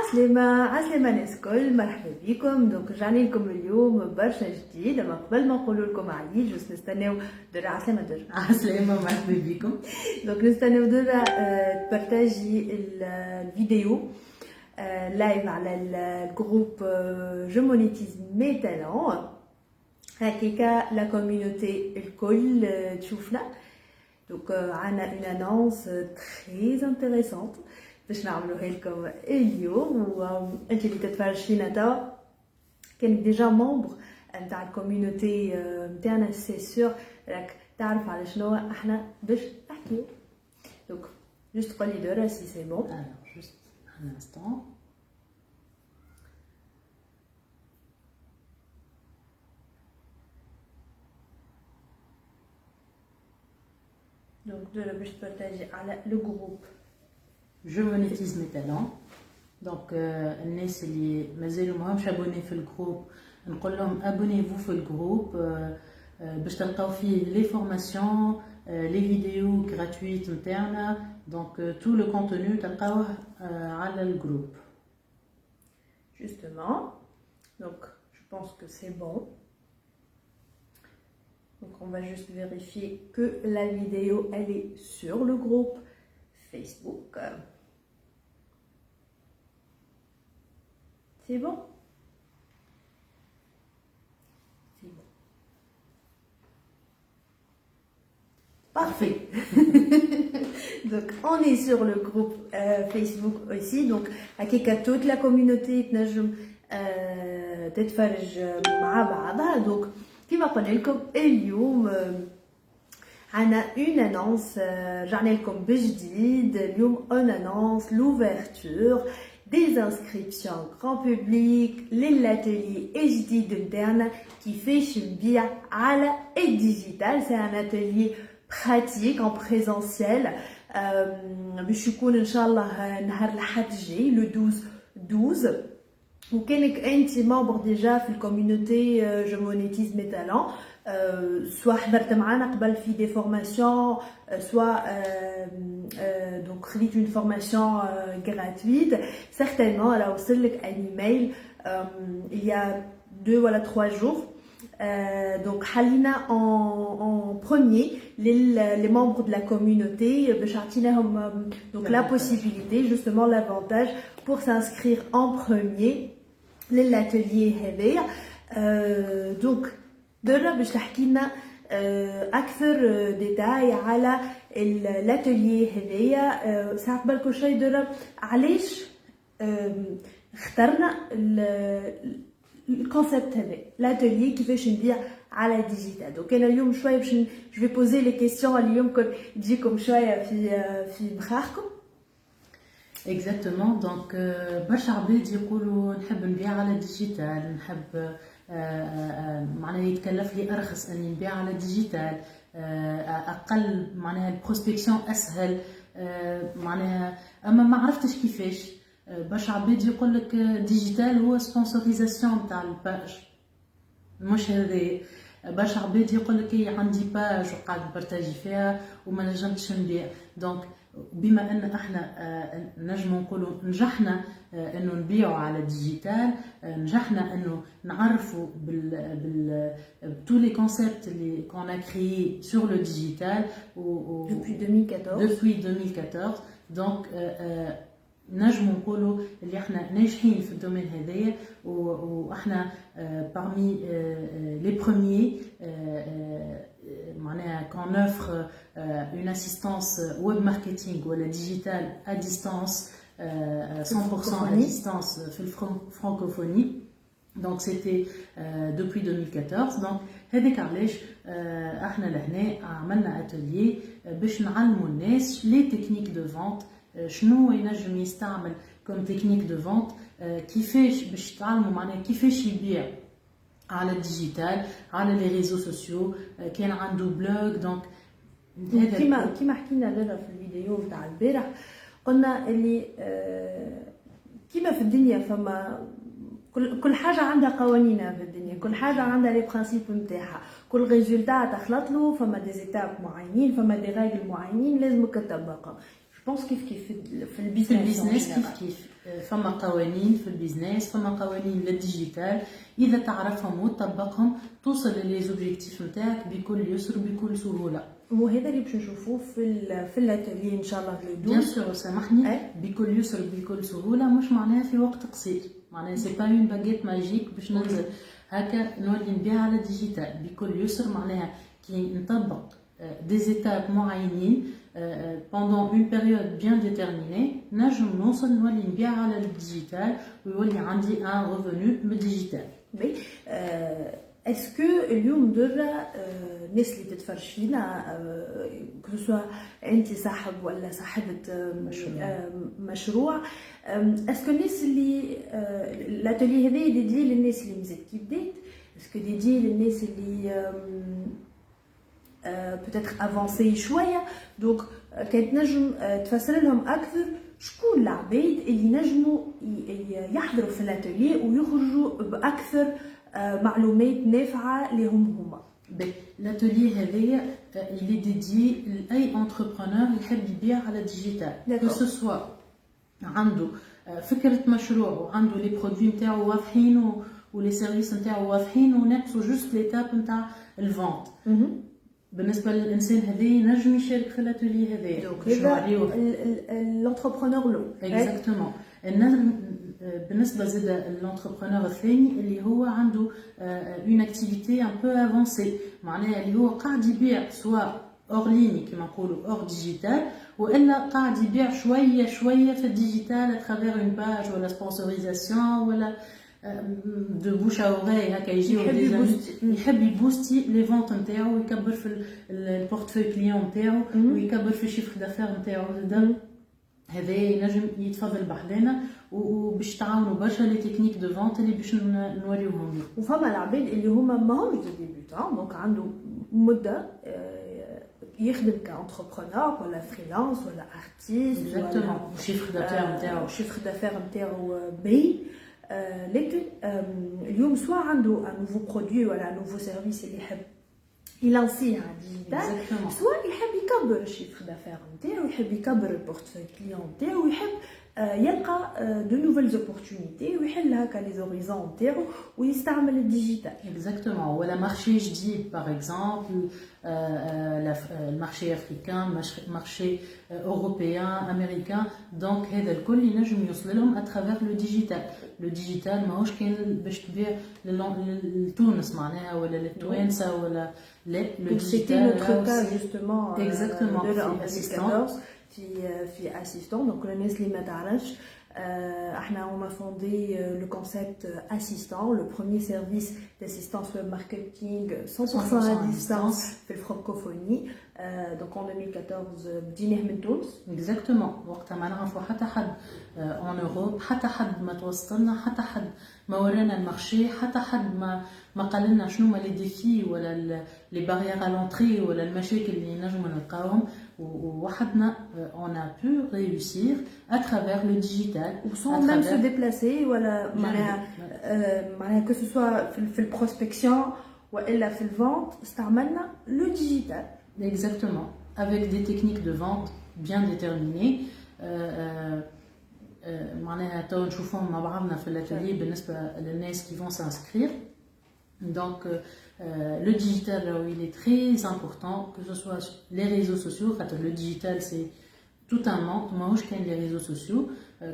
عسلامة ناس كل مرحبا بكم. دونك رجعنا لكم اليوم برشا جديد. اما قبل ما نقول لكم عيد جوست نستناو درة عسلامة مرحبا بكم. دونك نستناو درة تبارتاجي الفيديو لايف على الجروب جو مونيتيز مي تالون هكاكا لا كوميونيتي الكل تشوفنا. دونك عندنا اون انونس تري انتريسونت باش نعملوها لكم اليوم. وانت اللي تتفرج فينا توا كانك ديجا ممبر نتاع الكوميونيتي نتاعنا سي سور راك تعرف على شنو احنا باش نحكيو. دونك جوست قولي دورا سي سي بون. Alors juste un instant. دونك دورا باش تبارتاجي على لو جروب Je monétise mes talents. Donc الناس اللي مازالوا ماهمش abonnés في الجروب نقول لهم abonnez-vous في الجروب باش تلقاو فيه les formations, les vidéos gratuites نتاعنا. Donc tout le contenu تلقاوه على الجروب. Justement. Donc je pense que c'est bon. Donc on va juste vérifier que la vidéo elle est sur le groupe Facebook. C'est bon? C'est bon. Parfait. Donc on est sur le groupe Facebook aussi. Donc à toute la communauté تنجم تتفرج مع بعضها. Donc كيما قلنا لكم اليوم عنا une annonce. رجعنا لكم بجديد اليوم. on annonce l'ouverture des inscriptions grand public للاتelier جديد نتاعنا كيفاش نبيع على الديجيتال. c'est un atelier pratique en présentiel باش يكون ان شاء الله نهار الأحد الجاي لو 12 وكانك انت ممبر ديجا في الكوميونيتي جو مونيتيز مي تالون سواء حضرت معنا قبل في دي فورماسيون سواء دونك خديت اون فورماسيون gratuite certainement راه وصل لك ان ايميل il y a 2 ولا 3 jours. Donc حلينا en premier les membres de la communauté باش عطيناهم donc la possibilité justement l'avantage pour s'inscrire en premier للاتelier هذايا. donc دابا باش تحكي لنا اكثر ديتاي على الاتelier هذايا. ساعه بالكم شوي دابا علاش اخترنا الكونسيبت هذا الاتelier كيفاش نبيع على ديجيتال. دونك انا اليوم شويه باش جو في بوزي لي كيسيون اللي يمكن تجيكم شويه في مخاخكم. Exactement. Donc برشا عباد يقولوا نحب نبيع على ديجيتال، نحب معناها يتكلف لي ارخص اني نبيع على ديجيتال، اقل معناها البروسبكسيون اسهل معناها. اما ما عرفتش كيفاش. برشا عباد يقول لك ديجيتال هو سبونسوريزاسيون تاع الباج مش هذا. برشا عباد يقول لك عندي باج وقاعد نبارطاجي فيها وما نجمتش نبيع. دونك بما ان احنا نجمو نقولوا نجحنا انه نبيعوا على ديجيتال، نجحنا انه نعرفوا tous les concepts qu'on a créés sur le digital depuis 2014. donc نجمو نقولوا اللي احنا ناجحين في الدومين هذايا واحنا parmi les premiers معناها qu'on offre une assistance web marketing ou la digital à distance 100% à distance في الفرنكوفوني. donc c'était depuis 2014. donc هذاك علاش احنا لهنا عملنا اتelier باش نعلموا الناس لي تكنيك دو فونت شنو ينجم يستعمل كوم تكنيك دو فونت، كيفاش باش تعلموا معناها كيفاش يبيع على الديجيتال على لي ريزو سوسيو. كان عنده بلوج. دونك كيما حكينا لنا في الفيديو تاع البارح قلنا اللي كيما في الدنيا فما كل حاجه عندها قوانينها في الدنيا، كل حاجه عندها لي برانسيب نتاعها، كل ريزولتا تخلط له فما دي زيتاب معينين، فما دي راجل معينين لازمك تطبقهم. بونس كيف في في البيزنس البيزنس كيف فما قوانين في البيزنس، فما قوانين للديجيتال اذا تعرفهم وتطبقهم توصل للزوبجيكتيف نتاعك بكل يسر بكل سهوله. وهذا اللي باش نشوفوه في الاتelier ان شاء الله لو بيان سور سامحني بكل يسر بكل سهوله، مش معناها في وقت قصير، معناها سي با اون باغيت ماجيك باش ننزل هكا نولي نبيع على الديجيتال بكل يسر. معناها كي نطبق دي زيتاب معينين pendant une période bien déterminée نجم نوصل نولي نبيع على الديجيتال ويولي عندي ان ريفونو من الديجيتال. بي اسكو اليوم درا الناس اللي تتفرج فينا كو سوا انت صاحب ولا صاحبه مشروع اسكو الناس اللي الاتelier هذا ديدي للناس اللي مازال كي بدات، اسكو ديدي للناس اللي peut-être avancé شويه دونك كانت نجم تفسر لهم اكثر شكون العباد اللي نجموا يحضروا في الاتelier ويخرجوا باكثر معلومات نافعه لهم هما. الاتelier هذايا اللي ديدي لاي انتربرونور يحب يبيع على الديجيتال، كو سو سوا عنده فكره مشروع وعنده لي برودوي نتاعو واضحين ولي سيرفيس نتاعو واضحين وناقصو جوست ليتاب نتاع الفونت. بالنسبه للانسان هذا نجم يشارك في الاتelier هذايا. دونك هذا الانتربرونور لو اكزاكتومون. بالنسبه زاد الانتربرونور الثاني اللي هو عنده اون اكتيفيتي ان بو افونسي، معناها اللي هو قاعد يبيع سواء اور ليني كما نقولوا اور ديجيتال، والا قاعد يبيع شويه شويه في الديجيتال اترافير اون باج ولا سبونسوريزاسيون ولا دو بوش ا اوغي هكا يجيو يحب يبوستي لي فونت نتاعو ويكبر في البورتفوي كليون نتاعو ويكبر في الشيفر دافير نتاعو. هذا ينجم يتفضل بحدنا وباش تعاونوا برشا لي تكنيك دو فونت اللي باش نوريوهم لكم. وفما العباد اللي هما ماهمش ديبيوتون دونك عنده مده يخدم كانتربرونور ولا فريلانس ولا ارتيست ولا الشيفر دافير نتاعو باهي، لكن اليوم سواء عنده ان نوفو برودوي ولا ان نوفو سيرفيس اللي يحب يلانسيه على الديجيتال، سواء يحب يكبر الشيفر دافير نتاعو، يحب يكبر البورتفوي كليون نتاعو، يحب يلقى دو نوفيل اوبورتونيتي ويحل هكا لي زوريزون نتاعو ويستعمل الديجيتال. اكزاكتومون. ولا مارشي جديد باغ اكزومبل المارشي افريكان، مارشي اوروبيان، امريكان، دونك هذا الكل ينجم يوصل لهم اترافير لو ديجيتال. لو ديجيتال ماهوش كان باش تبيع لتونس معناها ولا للتوانسه ولا لا، لو ديجيتال جوستومون اكزاكتومون في اسيستون. دونك الناس اللي ما تعرفش احنا هما فوندي لو كونسيبت اسيستون، لو بروميير سيرفيس داسيستانس ويب ماركتينغ 100% à distance في الفرنكوفوني. دونك en 2014 بديناه من تونس. اكزاكتومون. وقتها ما نعرفوا حتى حد اون اوروب، حتى حد ما توصلنا، حتى حد ما ورانا المارشي، حتى حد ما قال لنا شنو هما لي ديفي ولا لي باريير على لونطري ولا المشاكل اللي نجموا نلقاوهم، وحدنا on a pu réussir à travers le digital sans même se déplacer ولا معناها que ce soit في البروسبكسيون والا في الفونت استعملنا le digital. Exactement, avec des techniques de vente bien déterminées. معناها تو نشوفهم مع بعضنا في الاتelier بالنسبه للناس qui vont s'inscrire. Donc le digital il est très important, que ce soit les réseaux sociaux. Le digital c'est tout un monde, ماهوش كاين les réseaux sociaux,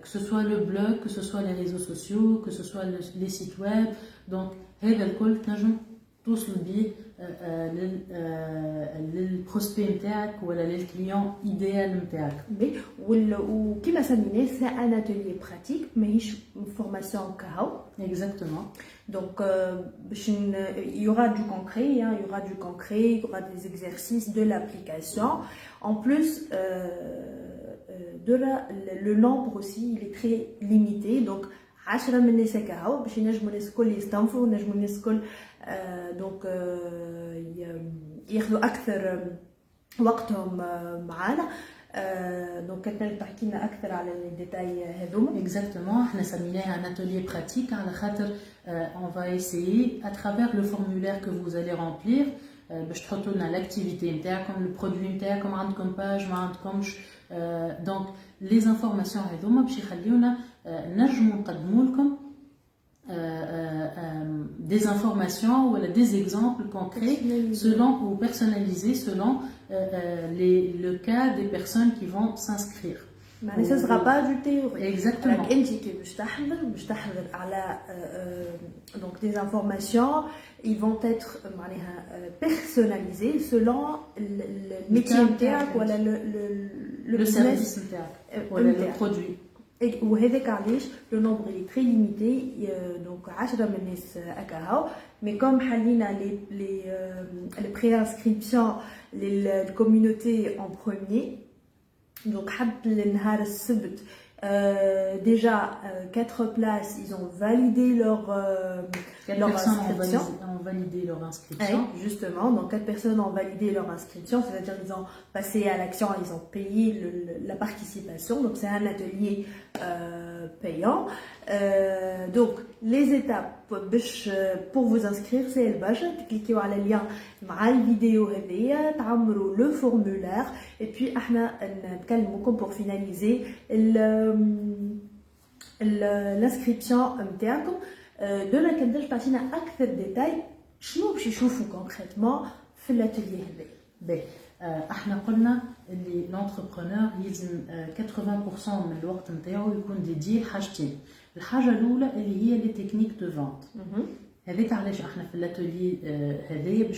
que ce soit le blog, que ce soit les réseaux sociaux, que ce soit les sites web. Donc هذا الكل تنجم توصل بيه للبروسبي نتاعك ولا للكليون ايديال نتاعك. وكما سميناه سي ان اتيليي براتيك ماهيش فورماسيون كهو. Exactement. Donc il y aura du concret, il y aura du concret, il y aura des exercices, de l'application. En plus le nombre aussi il est très limité, donc 10 من الناس كهو باش ينجموا الناس الكل يستنفروا، ينجموا الناس الكل دونك ياخذوا اكثر وقتهم معانا. دونك كنت تحكي لنا اكثر على الديتاي هذوما. اكزاكتومون. احنا سميناها ان اتelier pratique على خاطر on va essayer à travers le formulaire que vous allez remplir باش تحطوا لنا لاكتيفيتي نتاعكم البرودوي نتاعكم عندكم باج ما عندكمش دونك لي زانفورماسيون هذوما باش يخليونا نجموا نقدموا لكم des informations ou des exemples concrets selon ou personnalisés selon le cas des personnes qui vont s'inscrire. معناها ça sera pas du théorie. Exactement. انت كي باش تحضر على donc des informations ils vont être معناها personnalisées selon le métier نتاعك ولا le service نتاعك ولا le produit. وهذاك علاش لو نومبر اللي تري ليميتي دونك 10 من الناس هكا مي كوم حلينا لي بري انسكريبسيون للكوميونيتي اون بروميير دونك حد النهار السبت déjà 4 places ils ont validé leur inscription. Ont validé leur inscription. Oui, justement, donc 4 personnes ont validé leur inscription, c'est-à-dire ils ont passé à l'action, ils ont payé la participation, donc c'est un atelier payant. Donc les étapes pour vous inscrire, c'est le badge, cliquez sur le lien مع الفيديو هذيا تعمروا le formulaire et puis احنا نكلموكم pour finaliser l'inscription نتاعكم. دولا كنتش تعطينا اكثر ديتاي شنو باش يشوفوا كونكريتمون في الاتيليه هذا. باهي احنا قلنا اللي لونتربرونور يلزم 80% من الوقت نتاعو يكون ديدي لحاجتين. الحاجه الاولى اللي هي لي تكنيك دو فونت. هذاك علاش احنا في الاتيليه هذايا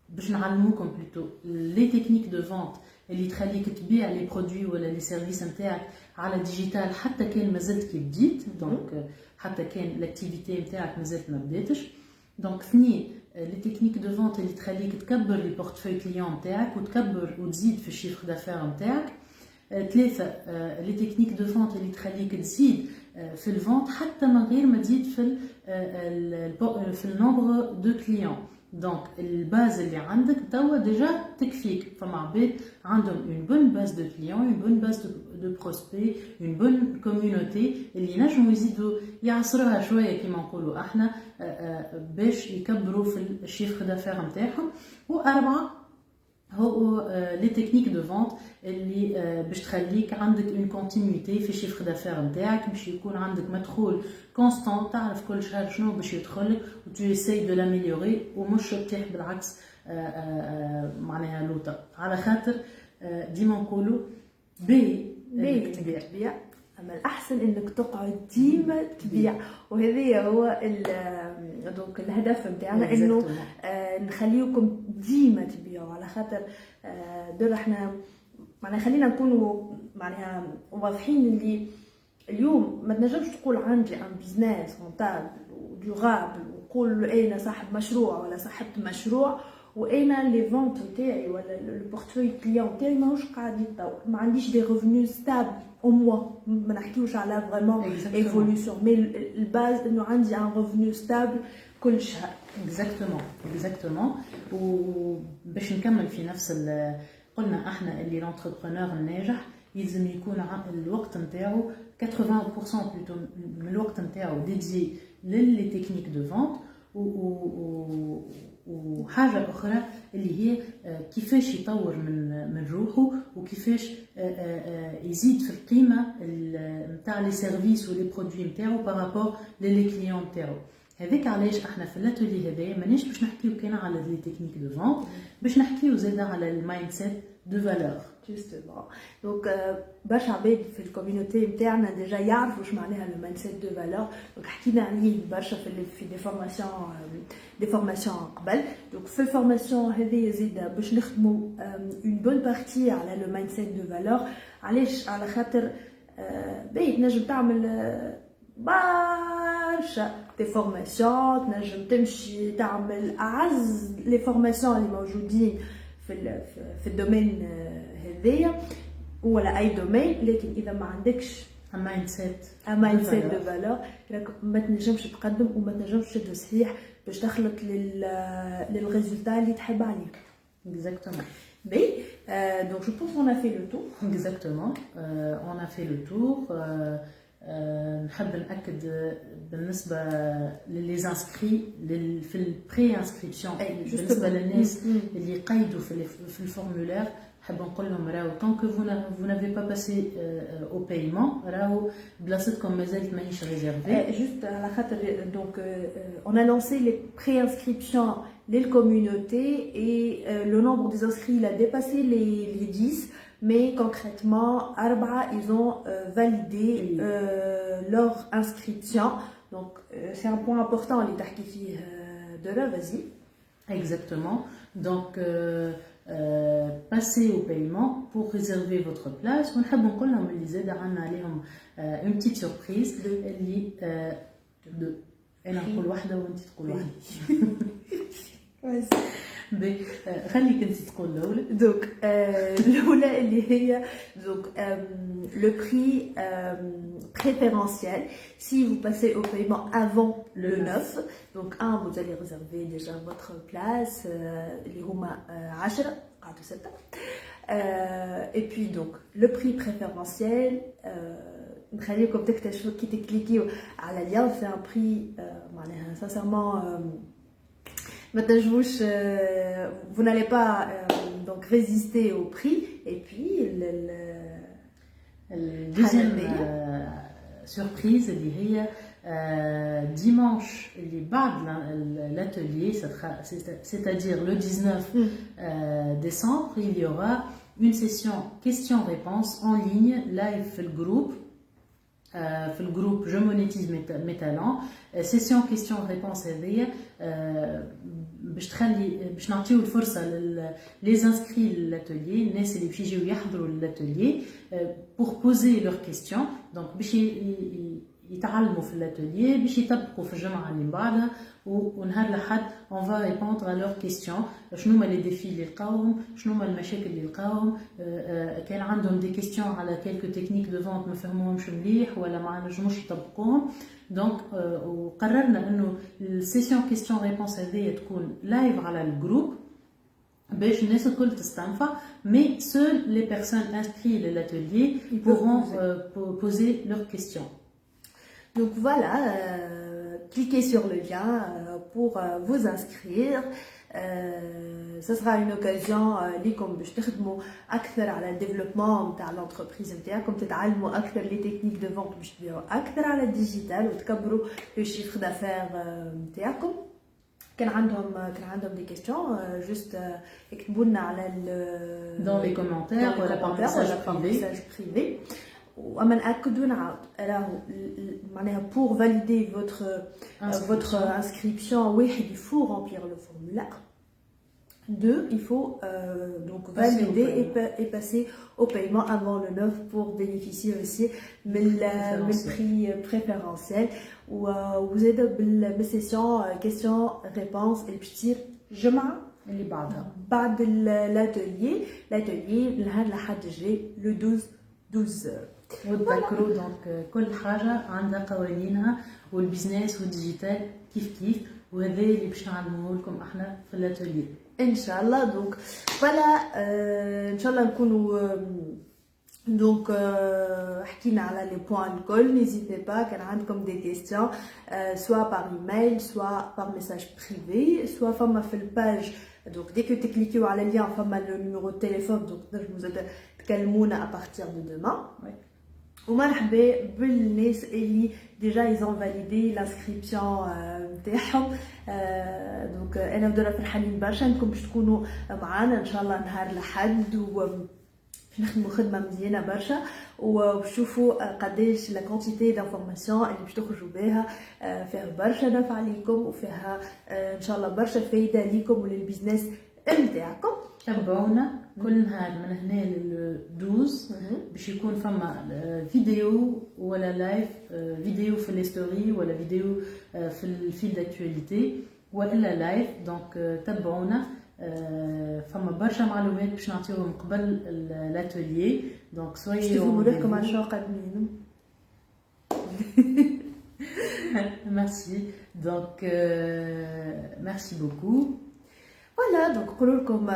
باش نعلموكم بلوتو لي تكنيك دو فونت اللي تخليك تبيع لي برودوي ولا لي سيرفيس نتاعك على ديجيتال حتى كان مازلت كي بديت دونك حتى كان لاكتيفيتي نتاعك مازالت ما بداتش. دونك اثنين لي تكنيك دو فونت اللي تخليك تكبر لي بورتفوي كليون نتاعك وتكبر وتزيد في الشيفر دافير نتاعك. ثلاثه لي تكنيك دو فونت اللي تخليك تزيد في الفونت حتى من غير ما تزيد في النومبر دو كليون. دونك الباز اللي عندك توا ديجا تكفيك. فما عباد عندهم اون بون باز دو كليون اون بون باز دو بروسبي اون بون كوميونيتي اللي نجموا يزيدوا يعصروها شويه كيما نقولوا احنا باش يكبروا في الشيفر دافير نتاعهم. واربعه هو لي تكنيك دو فونت اللي باش تخليك عندك اون كونتينيتي في الشيفر دافير نتاعك باش يكون عندك مدخول كونستانت تعرف كل شهر شنو باش يدخلك وتو اساي دو لاميليوري ومش تطيح بالعكس معناها لوطه على خاطر ديما نقولوا انك تبيع اما الاحسن انك تقعد ديما تبيع. وهذا هو دونك الهدف نتاعنا انه نخليكم ديما تبيعوا على خاطر دول احنا معناها خلينا نكونوا معناها واضحين اللي اليوم ما تنجمش تقول عندي ان بيزنس رونتابل وديورابل وقول انا صاحب مشروع ولا صاحبت مشروع وانا لي فونت نتاعي ولا البورتفوي كليون نتاعي ماهوش قاعد يتطور ما عنديش دي ريفوني ستابل او موا ما نحكيوش على فريمون ايفوليوشن مي الباز انه عندي ان ريفوني ستابل كل شهر. اكزاكتومون وباش نكمل في نفس قلنا احنا اللي لونتربرونور الناجح يلزم يكون الوقت نتاعو 80% بلوتو من الوقت نتاعو ديدي للي تكنيك دو فونت وحاجه اخرى اللي هي كيفاش يطور من روحه وكيفاش يزيد في القيمه نتاع لي سيرفيس ولي برودوي نتاعو بارابور للي كليون نتاعو. هذاك علاش احنا في الاتولي هذايا مانيش باش نحكيو كان على لي تكنيك دو فونت باش نحكيو زاده على المايند سيت دو فالور جوستومون. دونك برشا عباد في الكوميونيتي نتاعنا ديجا يعرفوا واش معناها لو مايند سيت دو فالور دونك حكينا عليه برشا في دي فورماسيون قبل. دونك في الفورماسيون هذه زيد باش نخدموا اون بون بارتي على لو مايند سيت دو فالور. علاش؟ على خاطر باهي تنجم تعمل برشا دي فورماسيون تنجم تمشي تعمل اعز لي فورماسيون اللي موجودين في الدومين هذايا ولا اي دومين لكن اذا ما عندكش مايند سيت دو فالور ما تنجمش تقدم وما تنجمش تشد صحيح باش تخلط للريزولتا اللي تحب عليك. Exactement. Mais donc je pense qu'on a fait le tour. Exactement. On a fait le tour. نحب نأكد بالنسبة للي انسكري في البري انسكريبسيون بالنسبة للناس اللي يقيدوا في الفورمولير نحب نقول لهم راهو tant que vous n'avez pas passé au paiement راهو بلاصتكم مازالت ماهيش ريزيرفي. Juste à la خاطر donc on a lancé les préinscriptions les communautés et le nombre des inscrits il a dépassé les 10. Mais concrètement, Arba, ils ont validé leur inscription. Donc, c'est un point important, les tarkifis de là, vas-y. Exactement. Donc, passez au paiement pour réserver votre place. On a une petite surprise. خليك انت تقول الاولى. Donc الاولى اللي هي donc le prix préférentiel si vous passez au paiement avant le 9. Donc vous allez réserver déjà votre place اللي هما 10 قعدوا 6 et puis donc le prix préférentiel نخليكم تكتشفوا كي تكليكيو على اليوم. c'est un prix معناها sincèrement vous n'allez pas donc résister au prix. Et puis le deuxième surprise اللي هي dimanche اللي بعد l'atelier, c'est-à-dire le 19 décembre, il y aura une session questions-réponses en ligne live في الجروب في الجروب جو مونيتيز مي تالون. سيسيون كيستيون ريبونس هذيا باش نعطيو الفرصه لي انسكري للاتولي الناس اللي باش يجيو يحضروا للاتولي بور بوزي لور كيستيون. دونك باش يتعلموا في الاتولي باش يطبقوا في الجمعه اللي بعدها ونهار لحد on va répondre à leurs questions. شنو هما لي ديفي اللي لقاوهم، شنو هما المشاكل اللي لقاوهم، كان عندهم دي كيستيون على كيلكو تكنيك دو فونت ما فهموهمش مليح ولا ما نجموش يطبقوهم. دونك وقررنا انه السيسيون كيستيون ريبونس هذه تكون لايف على الجروب باش الناس الكل تستنفع. mais seules les personnes inscrites à l'atelier pourront poser leurs questions. Donc voilà, cliquez sur le lien pour vous inscrire. Ça sera une occasion ليكم باش تخدموا اكثر على الديفلوبمون نتاع l'entreprise نتاعكم، تتعلموا اكثر لي تكنيك دو فونت باش تبيعوا اكثر على الديجيتال وتكبروا لو شيفر دافير نتاعكم. كان عندهم دي كيستيون جوست يكتبوا لنا على dans les commentaires ولا par message privé. وأما نأكدوا نعاود راهو معناها pour valider votre inscription واحد il faut remplir le formulaire. 2 il faut donc valider et passer au paiement avant le 9 pour bénéficier aussi du prix préférentiel. Vous êtes dans la session questions-réponses et puis جمعة اللي بعدها بعد l'atelier لهذا لحد جاي le 12. وتذكروا دونك كل حاجه عندها قوانينها والبيزنس والديجيتال كيف وهذا اللي باش نعلموه لكم احنا في الاتولي ان شاء الله. دونك فوالا ان شاء الله نكونوا دونك حكينا على لي بوين الكل. نيزيتي با كان عندكم دي كيستيون سوا بار ايميل سوا بار ميساج بريفي سوا فما في الباج. دونك ديك تكليكيو على اللين فما لو نيميرو دو تليفون دونك تنجموا تكلمونا à partir de demain. ومرحبا بالناس اللي ديجا ils ont validé l'inscription نتاعهم. دونك انا ودرا فرحانين برشا انكم باش تكونوا معانا ان شاء الله نهار لحد باش نخدموا خدمه مزيانه برشا وتشوفوا قداش لا كونتيتي دانفورماسيون اللي باش تخرجوا بها فيها برشا نفع ليكم وفيها ان شاء الله برشا فايده ليكم وللبيزنس نتاعكم. تابعونا كل نهار من هنا لل 12 باش يكون فما فيديو ولا لايف فيديو في لي ستوري ولا فيديو في الفيل داكtualité والا لايف. دونك تابعونا فما برشا معلومات باش نعطيوهم قبل الاتولي. دونك سوي تشوفوا لكم على شوق منين. Merci. Donc merci beaucoup. Voilà, donc قولوا لكم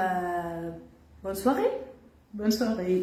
bonne soirée. Bonne soirée.